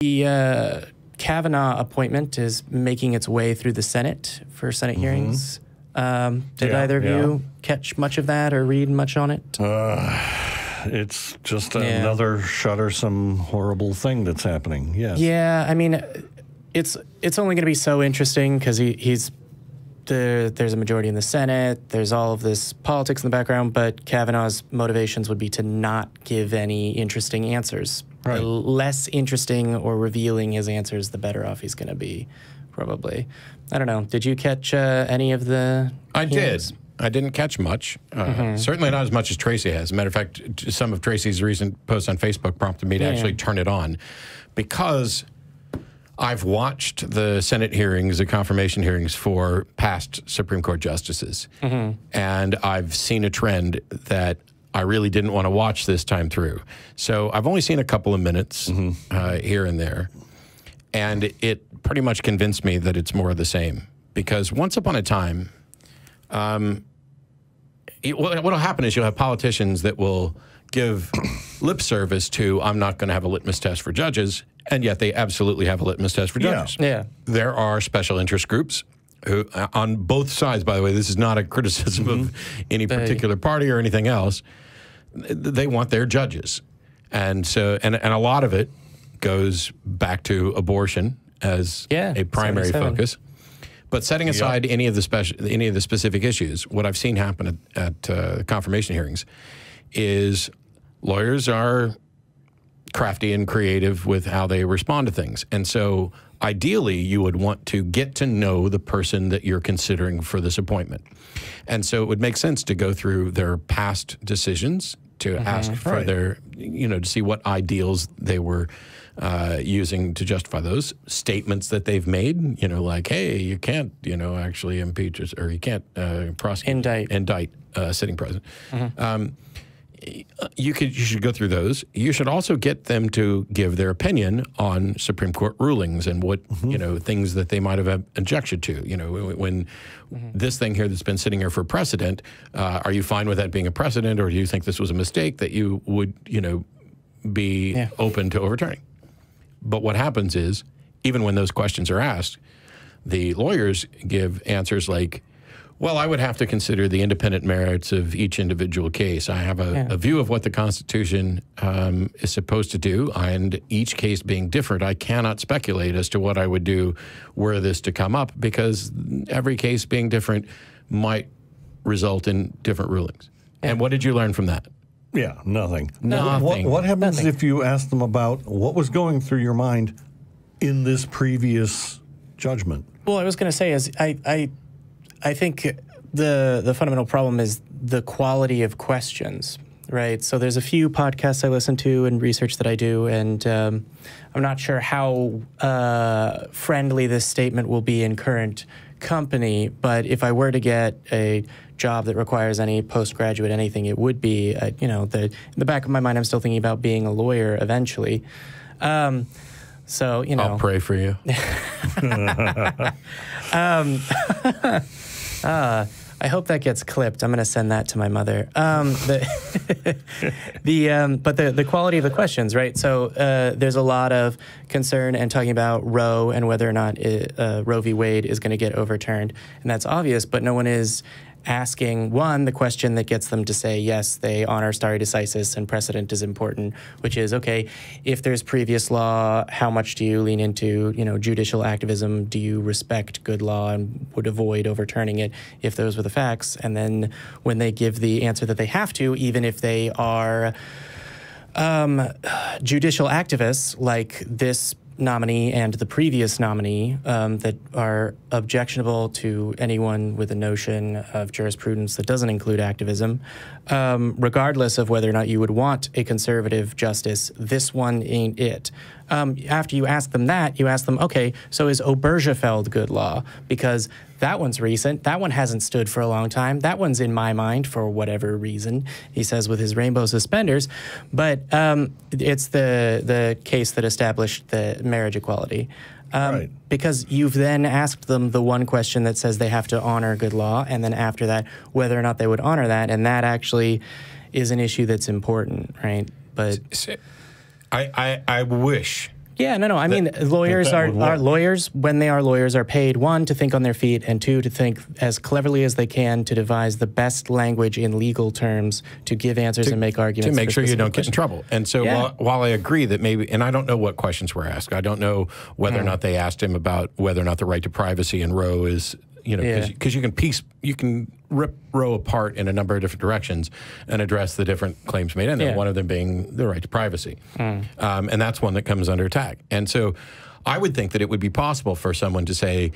The Kavanaugh appointment is making its way through the Senate for Senate hearings. Did either of you catch much of that or read much on it? It's just another shuddersome, horrible thing that's happening. Yes. Yeah, I mean, it's only going to be so interesting because there's a majority in the Senate. There's all of this politics in the background, but Kavanaugh's motivations would be to not give any interesting answers. Right. The less interesting or revealing his answers, the better off he's going to be, probably. I don't know. Did you catch any of the hearings? Did. I didn't catch much. Certainly not as much as Tracy has. As a matter of fact, some of Tracy's recent posts on Facebook prompted me to actually turn it on because I've watched the Senate hearings, the confirmation hearings for past Supreme Court justices. And I've seen a trend that I really didn't want to watch this time through. So I've only seen a couple of minutes here and there. And it pretty much convinced me that it's more of the same. Because once upon a time, what'll happen is you'll have politicians that will give lip service to, I'm not going to have a litmus test for judges, and yet they absolutely have a litmus test for judges. There are special interest groups who, on both sides, by the way, this is not a criticism of any particular party or anything else, they want their judges. And so, and a lot of it goes back to abortion as a primary focus. But setting aside any of the specific issues, what I've seen happen at confirmation hearings is lawyers are crafty and creative with how they respond to things. And so ideally, you would want to get to know the person that you're considering for this appointment. And so it would make sense to go through their past decisions, to ask for their, to see what ideals they were using to justify those statements that they've made, like, hey, you can't, actually impeach us, or you can't prosecute, indict a sitting president. You should go through those. You should also get them to give their opinion on Supreme Court rulings and what, things that they might have objection to. When this thing here that's been sitting here for precedent, are you fine with that being a precedent, or do you think this was a mistake that you would, be open to overturning? But what happens is, even when those questions are asked, the lawyers give answers like, well, I would have to consider the independent merits of each individual case. I have a view of what the Constitution is supposed to do, and each case being different, I cannot speculate as to what I would do were this to come up, because every case being different might result in different rulings. And what did you learn from that? Yeah, nothing. Nothing. What happens if you ask them about what was going through your mind in this previous judgment? Well, I was going to say is I think the fundamental problem is the quality of questions, right? So there's a few podcasts I listen to and research that I do, and I'm not sure how friendly this statement will be in current company, but if I were to get a job that requires any postgraduate anything, it would be, in the back of my mind, I'm still thinking about being a lawyer eventually. So, I'll pray for you. I hope that gets clipped. I'm going to send that to my mother. But the quality of the questions, right? So there's a lot of concern and talking about Roe and whether or not Roe v. Wade is going to get overturned, and that's obvious. But no one is asking, one, the question that gets them to say, yes, they honor stare decisis and precedent is important, which is, okay, if there's previous law, how much do you lean into, judicial activism? Do you respect good law and would avoid overturning it if those were the facts? And then when they give the answer that they have to, even if they are judicial activists like this nominee and the previous nominee that are objectionable to anyone with a notion of jurisprudence that doesn't include activism, regardless of whether or not you would want a conservative justice, this one ain't it. After you ask them that, you ask them, okay, so is Obergefell good law? Because that one's recent. That one hasn't stood for a long time. That one's in my mind for whatever reason, he says with his rainbow suspenders. But it's the case that established the marriage equality. Because you've then asked them the one question that says they have to honor good law, and then after that, whether or not they would honor that, and that actually is an issue that's important, right? But I wish Yeah, no. I mean, lawyers are lawyers, when they are lawyers, are paid, one, to think on their feet, and two, to think as cleverly as they can to devise the best language in legal terms to give answers and make arguments. To make sure you don't get in trouble. And so while I agree that maybe, and I don't know what questions were asked. I don't know whether or not they asked him about whether or not the right to privacy in Roe is, you know, because you can rip Roe apart in a number of different directions and address the different claims made in there, one of them being the right to privacy. And that's one that comes under attack. And so I would think that it would be possible for someone to say,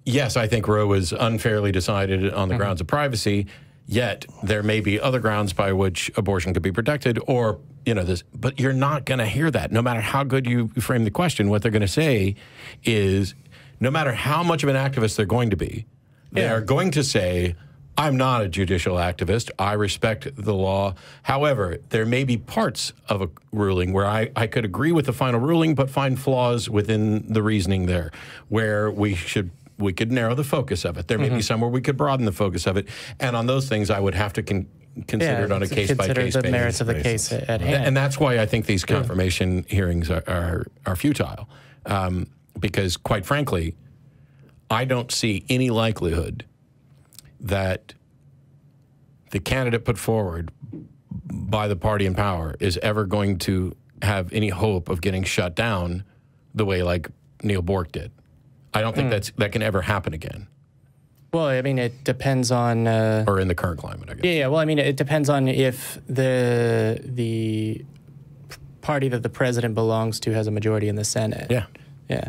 yes, I think Roe was unfairly decided on the grounds of privacy, yet there may be other grounds by which abortion could be protected, or, you know, this, but you're not going to hear that. No matter how good you frame the question, what they're going to say is, no matter how much of an activist they're going to be, they are going to say, I'm not a judicial activist. I respect the law. However, there may be parts of a ruling where I could agree with the final ruling, but find flaws within the reasoning there, where we could narrow the focus of it. There may be somewhere we could broaden the focus of it. And on those things, I would have to consider it on a case-by-case basis. Consider the merits of the case at hand. And that's why I think these confirmation hearings are futile. Because, quite frankly, I don't see any likelihood that the candidate put forward by the party in power is ever going to have any hope of getting shut down the way like Neil Bork did. I don't think that can ever happen again. Well, I mean, it depends on... or in the current climate, I guess. Yeah, well, I mean, it depends on if the party that the president belongs to has a majority in the Senate. Yeah. Yeah.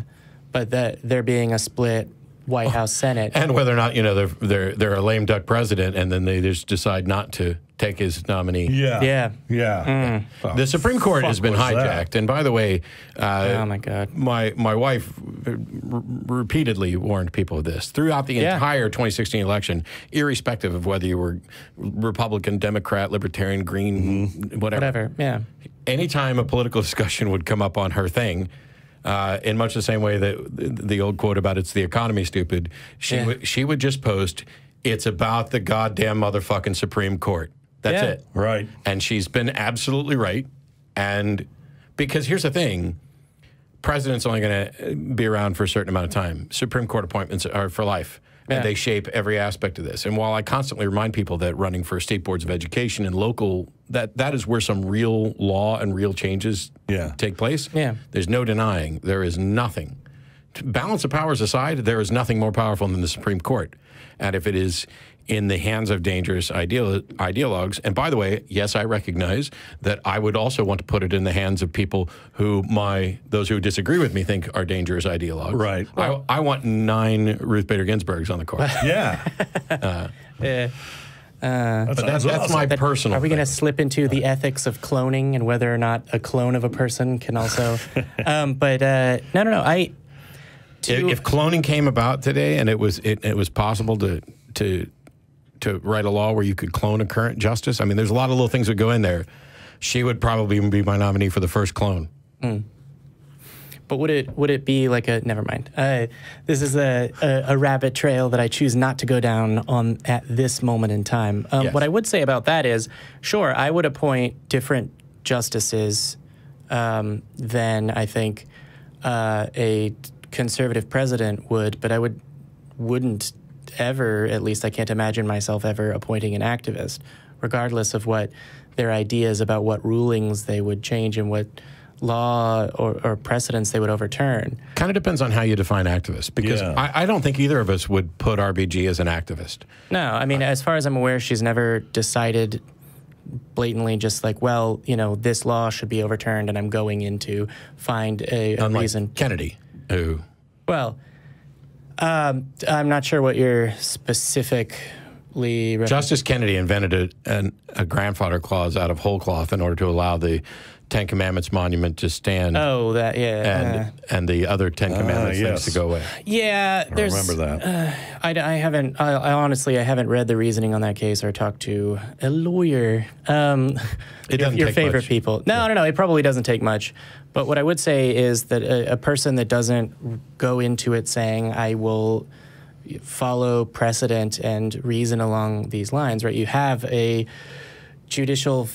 But that there being a split White House Senate. And whether or not, you know, they're a lame duck president and then they just decide not to take his nominee. The Supreme Court has been hijacked. And by the way, oh my God, my wife repeatedly warned people of this throughout the entire 2016 election, irrespective of whether you were Republican, Democrat, Libertarian, Green, whatever. Yeah. Anytime a political discussion would come up on her thing, in much the same way that the old quote about "it's the economy, stupid," she would just post, "It's about the goddamn motherfucking Supreme Court." That's it. Right. And she's been absolutely right. And because here's the thing, president's only going to be around for a certain amount of time. Supreme Court appointments are for life. And they shape every aspect of this. And while I constantly remind people that running for state boards of education and local, that is where some real law and real changes take place, there's no denying there is nothing. Balance of powers aside, there is nothing more powerful than the Supreme Court. And if it is in the hands of dangerous ideologues, and by the way, yes, I recognize that I would also want to put it in the hands of people who those who disagree with me think are dangerous ideologues. Right. Well, I want 9 Ruth Bader Ginsburgs on the court. That's my personal. Are we going to slip into the ethics of cloning and whether or not a clone of a person can also? No. If cloning came about today and it was possible to write a law where you could clone a current justice, I mean, there's a lot of little things that go in there. She would probably even be my nominee for the first clone. But would it be like a, never mind. This is a rabbit trail that I choose not to go down at this moment in time. What I would say about that is, sure, I would appoint different justices than I think a conservative president would, but I wouldn't ever, at least I can't imagine myself ever appointing an activist, regardless of what their ideas about what rulings they would change and what law or precedents they would overturn. Kind of depends on how you define activist, because I don't think either of us would put RBG as an activist. No, I mean, as far as I'm aware, she's never decided blatantly just like, well, you know, this law should be overturned and I'm going in to find a reason. Kennedy, who... Well, I'm not sure what you're specifically... Justice Kennedy invented a grandfather clause out of whole cloth in order to allow the Ten Commandments monument to stand. Oh, that, and the other Ten Commandments things to go away. Yeah, I remember that. I honestly haven't read the reasoning on that case or talked to a lawyer. It doesn't your take favorite much. people. No, it probably doesn't take much. But what I would say is that a person that doesn't go into it saying, I will follow precedent and reason along these lines, right? You have a judicial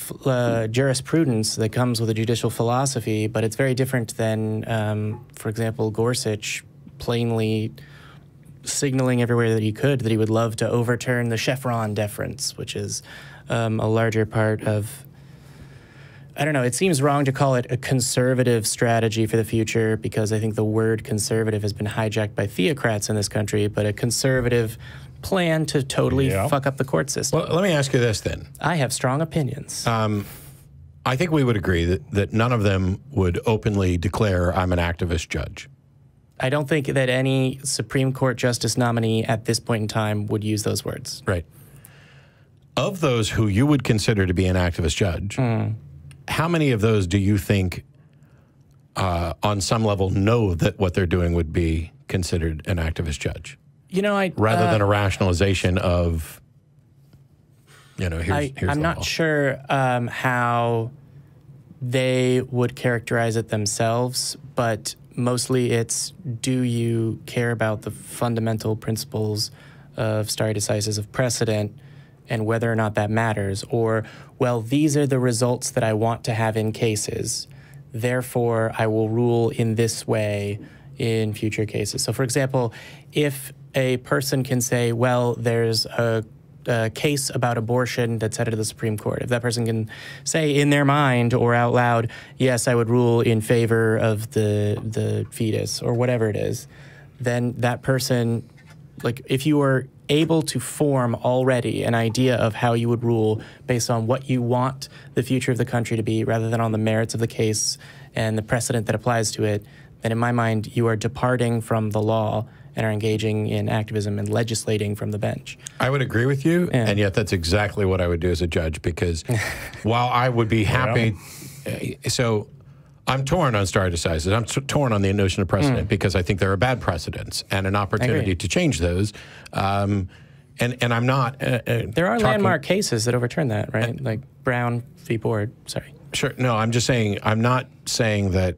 jurisprudence that comes with a judicial philosophy, but it's very different than, for example, Gorsuch plainly signaling everywhere that he would love to overturn the Chevron deference, which is a larger part of, I don't know, it seems wrong to call it a conservative strategy for the future, because I think the word conservative has been hijacked by theocrats in this country, but a conservative plan to totally fuck up the court system. Well, let me ask you this then. I have strong opinions. I think we would agree that none of them would openly declare, I'm an activist judge. I don't think that any Supreme Court justice nominee at this point in time would use those words. Right. Of those who you would consider to be an activist judge, how many of those do you think on some level know that what they're doing would be considered an activist judge? You know, rather than a rationalization of, you know, here's I'm not sure how they would characterize it themselves, but mostly it's, do you care about the fundamental principles of stare decisis, of precedent, and whether or not that matters? Or, well, these are the results that I want to have in cases, therefore I will rule in this way in future cases. So, for example, if a person can say, well, there's a case about abortion that's headed to the Supreme Court, if that person can say in their mind or out loud, yes, I would rule in favor of the fetus or whatever it is, then that person, like, if you are able to form already an idea of how you would rule based on what you want the future of the country to be rather than on the merits of the case and the precedent that applies to it, then in my mind you are departing from the law and are engaging in activism and legislating from the bench. I would agree with you, and yet that's exactly what I would do as a judge, because while I would be happy, so I'm torn on stare decisis. I'm torn on the notion of precedent because I think there are bad precedents and an opportunity to change those. And I'm not there are landmark cases that overturn that, right? Like Brown v. Board, sorry. Sure, no, I'm just saying, I'm not saying that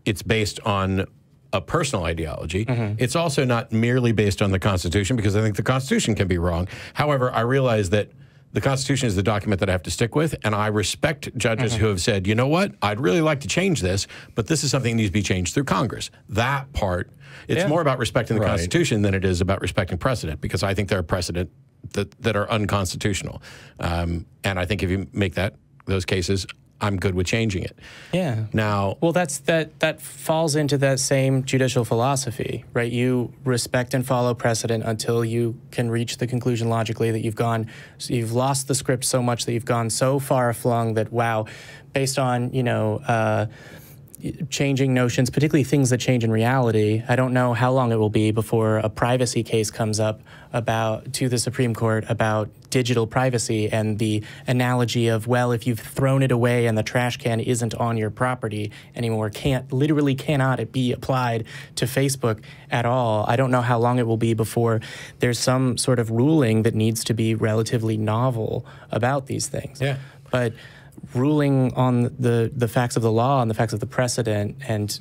it's based on a personal ideology. It's also not merely based on the Constitution, because I think the Constitution can be wrong. However, I realize that the Constitution is the document that I have to stick with, and I respect judges who have said, you know what, I'd really like to change this, but this is something that needs to be changed through Congress. That part, it's more about respecting the Constitution than it is about respecting precedent, because I think there are precedent that are unconstitutional. And I think if you make those cases, I'm good with changing it. Yeah. Now, well, that falls into that same judicial philosophy, right? You respect and follow precedent until you can reach the conclusion logically that you've lost the script so much that you've gone so far flung that, wow, based on, you know, changing notions, particularly things that change in reality. I don't know how long it will be before a privacy case comes up to the Supreme Court about digital privacy and the analogy of, well, if you've thrown it away and the trash can isn't on your property anymore, literally cannot it be applied to Facebook at all. I don't know how long it will be before there's some sort of ruling that needs to be relatively novel about these things. Yeah. But ruling on the facts of the law and the facts of the precedent, and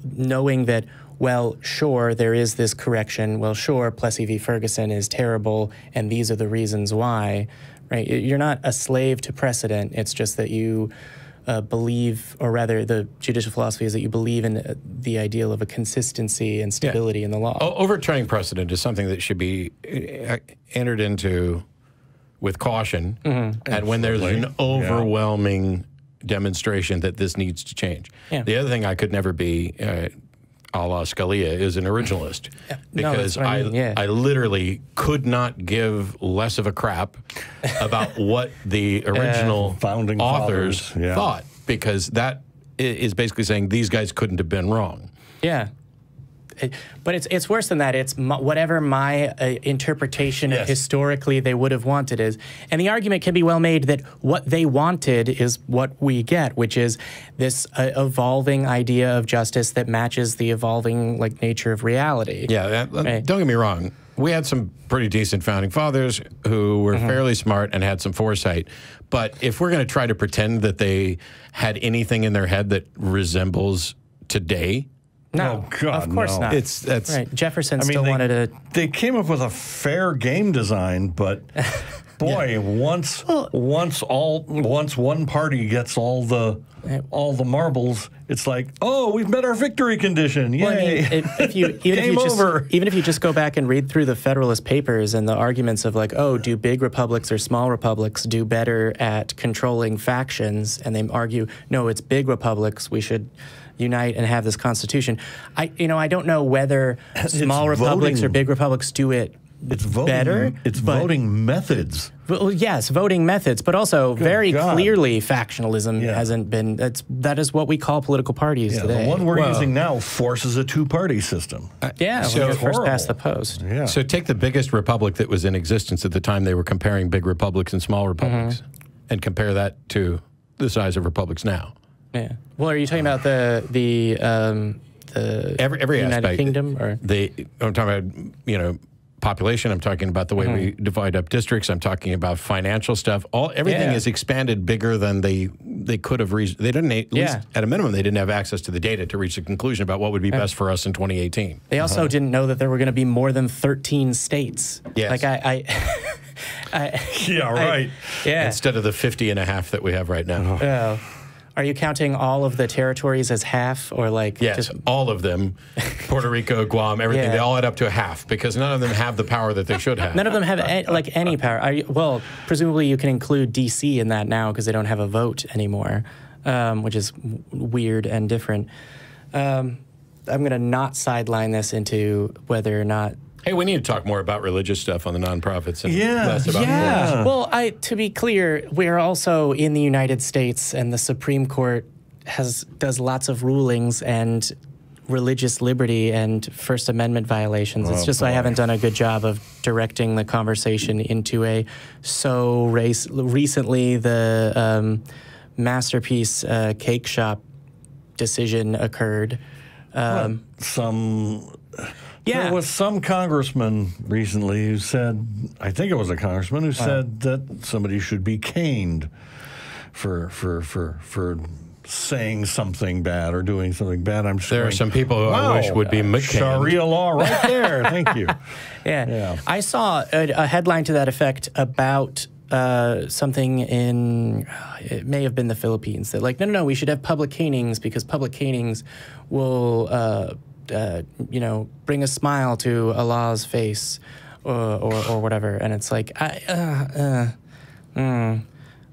knowing that, well, sure, there is this correction. Well, sure, Plessy v. Ferguson is terrible, and these are the reasons why, right? You're not a slave to precedent. It's just that you believe, or rather the judicial philosophy is that you believe in the ideal of a consistency and stability in the law. Overturning precedent is something that should be entered into with caution, and when there's an overwhelming demonstration that this needs to change. The other thing I could never be, a la Scalia, is an originalist, because I literally could not give less of a crap about what the original founding authors fathers thought, because that is basically saying these guys couldn't have been wrong. Yeah. But it's worse than that. It's whatever my interpretation of historically they would have wanted is. And the argument can be well made that what they wanted is what we get, which is this evolving idea of justice that matches the evolving nature of reality. Yeah, don't get me wrong. We had some pretty decent founding fathers who were fairly smart and had some foresight. But if we're going to try to pretend that they had anything in their head that resembles today, no, oh, God, of course not. That's right. Jefferson still wanted to. They came up with a fair game design, but Boy, once one party gets all the marbles, it's like, oh, we've met our victory condition. Yay! Well, I mean, even if you just go back and read through the Federalist Papers and the arguments of like, oh, do big republics or small republics do better at controlling factions? And they argue, no, it's big republics. We should unite and have this constitution. I don't know whether small republics or big republics do it better. It's voting methods. Well, yes, voting methods, but also very clearly factionalism hasn't been. That is what we call political parties today. The one we're using now forces a two-party system. So when first past the post. Yeah. So take the biggest republic that was in existence at the time they were comparing big republics and small republics, and compare that to the size of republics now. Yeah. Well, are you talking about the every United aspect, Kingdom, or I'm talking about population. I'm talking about the way we divide up districts. I'm talking about financial stuff. Everything is expanded bigger than they could have reached. They didn't, at least at a minimum, they didn't have access to the data to reach a conclusion about what would be best for us in 2018. They also didn't know that there were going to be more than 13 states. Yes. Like Instead of the 50 and a half that we have right now. Are you counting all of the territories as half, or like? Yes, just all of them. Puerto Rico, Guam, everything. They all add up to a half because none of them have the power that they should have. None of them have any power. Well, presumably you can include D.C. in that now because they don't have a vote anymore, which is weird and different. I'm going to not sideline this into whether or not. Hey, we need to talk more about religious stuff on the nonprofits. And less about yeah. Well, to be clear, we're also in the United States, and the Supreme Court does lots of rulings and religious liberty and First Amendment violations. It's just I haven't done a good job of directing the conversation into recently the Masterpiece Cake Shop decision occurred. There was some congressman recently who said, I think it was a congressman who said that somebody should be caned for saying something bad or doing something bad. I'm sure there are some people who I wish would be McCain. Sharia law right there. Thank you. I saw a headline to that effect about something in, it may have been the Philippines, that like, no, we should have public canings because public canings will bring a smile to Allah's face, or whatever. And it's like, I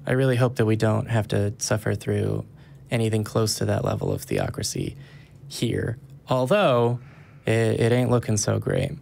really hope that we don't have to suffer through anything close to that level of theocracy here. Although, it ain't looking so great.